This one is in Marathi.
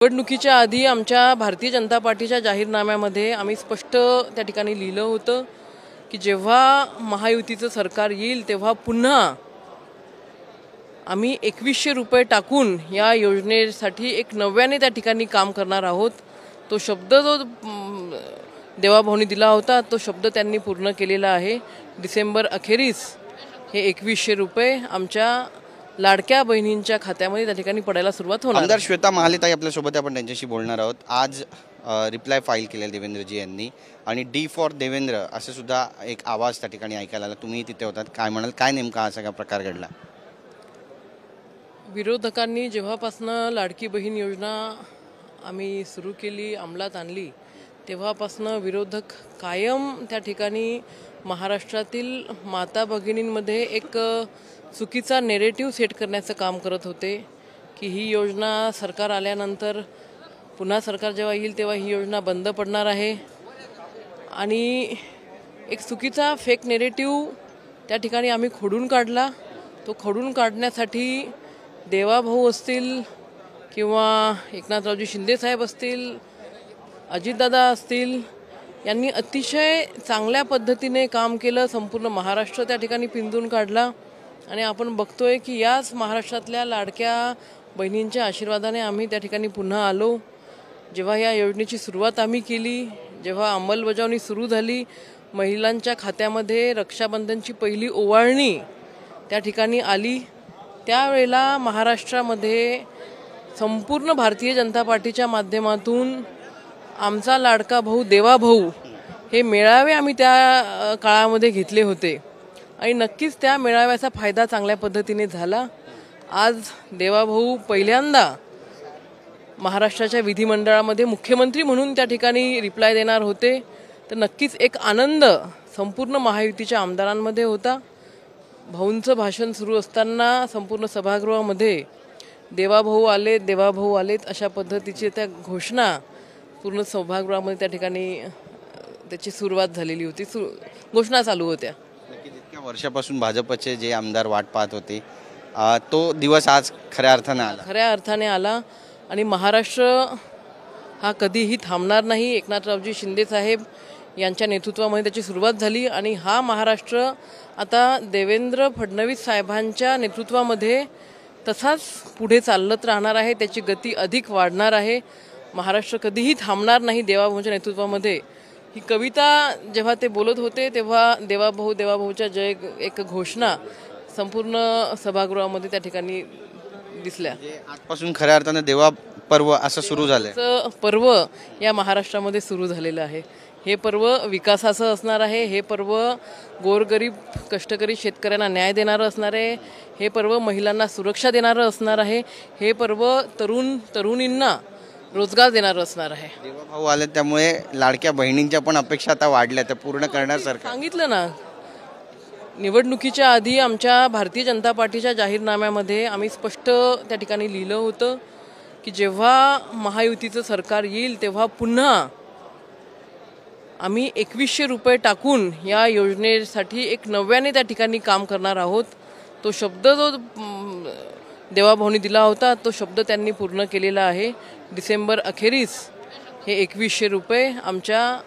निवडणुकीच्या आधी आमच्या भारतीय जनता पार्टीच्या जाहीरनाम्यामध्ये आम्ही स्पष्ट त्या ठिकाणी लिहिलं होतं की जेव्हा महायुतीचं सरकार येईल तेव्हा पुन्हा आम्ही 2100 रुपये टाकून या योजनेसाठी एक नव्याने त्या ठिकाणी काम करणार आहोत। तो शब्द जो देवाभाऊनी दिला होता तो शब्द त्यांनी पूर्ण केलेला आहे। डिसेंबर अखेरीस हे 2100 रुपये आमच्या लाडक्या बहिणींच्या खात्यामध्ये त्या ठिकाणी पडायला सुरुवात होणार। आमदार श्वेता महालेताई आपल्यासोबत आपण त्यांच्याशी बोलणार आहोत। आज रिप्लाय फाईल केलेला देवेंद्रजी यांनी आणि डी फॉर देवेंद्र असं सुद्धा एक आवाज त्या ठिकाणी ऐकायला आला। तुम्ही तिथे होतात, काय म्हणाल, काय नेमका हा सगळा प्रकार घडला? विरोधकांनी जेव्हापासून लाडकी बहीण योजना आम्ही सुरू केली, अंमलात आणली, तेव्हापासून विरोधक कायम त्या ठिकाणी महाराष्ट्रातील माता भगिनींमध्ये एक चुकीचा नेरेटिव्ह सेट करण्याचं काम करत होते की ही योजना सरकार आल्यानंतर पुन्हा सरकार जेव्हा येईल तेव्हा ही योजना बंद पडणार आहे आणि एक चुकीचा फेक नेरेटिव्ह त्या ठिकाणी आम्ही खोडून काढला। तो खोडून काढण्यासाठी देवाभाऊ असतील किंवा एकनाथरावजी शिंदे साहेब असतील, अजितदादा असतील, यांनी अतिशय चांगल्या पद्धतीने काम केलं। संपूर्ण महाराष्ट्र त्या ठिकाणी पिंजून काढला आणि आपण बघतोय की याच महाराष्ट्रातल्या लाडक्या बहिणींच्या आशीर्वादाने आम्ही त्या ठिकाणी पुन्हा आलो। जेव्हा या योजनेची सुरुवात आम्ही केली, जेव्हा अंमलबजावणी सुरू झाली, महिलांच्या खात्यामध्ये रक्षाबंधनची पहिली ओवाळणी त्या ठिकाणी आली, त्यावेळेला महाराष्ट्रामध्ये संपूर्ण भारतीय जनता पार्टीच्या माध्यमातून आमचा लाडका भाऊ देवाभाऊ हे मेळावे आम्ही त्या काळामध्ये घेतले होते आणि नक्कीच त्या मेळाव्याचा फायदा चांगल्या पद्धतीने झाला। आज देवाभाऊ पहिल्यांदा महाराष्ट्राच्या विधिमंडळामध्ये मुख्यमंत्री म्हणून त्या ठिकाणी रिप्लाय देणार होते, तर नक्कीच एक आनंद संपूर्ण महायुतीच्या आमदारांमध्ये होता। भाऊंचं भाषण सुरू असताना संपूर्ण सभागृहामध्ये देवाभाऊ आलेत अशा पद्धतीची त्या घोषणा पूर्ण सभागृहामध्ये त्या ठिकाणी त्याची सुरुवात झालेली होती, घोषणा चालू होत्या। इतक्या वर्षापासून भाजपचे जे आमदार वाट पाहत होते तो दिवस आज खऱ्या अर्थाने आला आणि महाराष्ट्र हा कधीही थांबणार नाही। एकनाथरावजी शिंदे साहेब यांच्या नेतृत्वामध्ये त्याची सुरुवात झाली आणि हा महाराष्ट्र आता देवेंद्र फडणवीस साहेबांच्या नेतृत्वामध्ये तसाच पुढे चालत राहणार आहे, त्याची गती अधिक वाढणार आहे। महाराष्ट्र कधीही थांबणार नाही देवाभाऊच्या नेतृत्वामध्ये। ही कविता जेव्हा ते बोलत होते तेव्हा देवाभाऊच्या जय एक घोषणा संपूर्ण सभागृहामध्ये त्या ठिकाणी दिसल्या। आजपासून खऱ्या अर्थाने देवा पर्व असं सुरू झालंय, पर्व या महाराष्ट्रामध्ये सुरू झालेलं आहे। हे पर्व विकासाचं असणार आहे, हे पर्व गोरगरीब कष्टकरी शेतकऱ्यांना न्याय देणारं असणार आहे, हे पर्व महिलांना सुरक्षा देणारं असणार आहे, हे पर्व तरुणींना रोजगार देणारं असणार आहे। देवाभाऊ आले त्यामुळे लाडक्या बहिणींच्या पण अपेक्षा आता वाढल्या, त्या पूर्ण करण्यासारखं सांगितलं ना। निवडणुकीच्या आधी आमच्या भारतीय जनता पार्टीच्या जाहीरनाम्यामध्ये आम्ही स्पष्ट त्या ठिकाणी लिहिलं होतं की जेव्हा महायुतीचं सरकार येईल तेव्हा पुन्हा आम्ही 2100 रुपये टाकून या योजनेसाठी एक नव्याने त्या ठिकाणी काम करणार आहोत। तो शब्द जो देवाभाऊनी दिला होता तो शब्द त्यांनी पूर्ण केलेला आहे। डिसेंबर अखेरीस हे 2100 रुपये आमच्या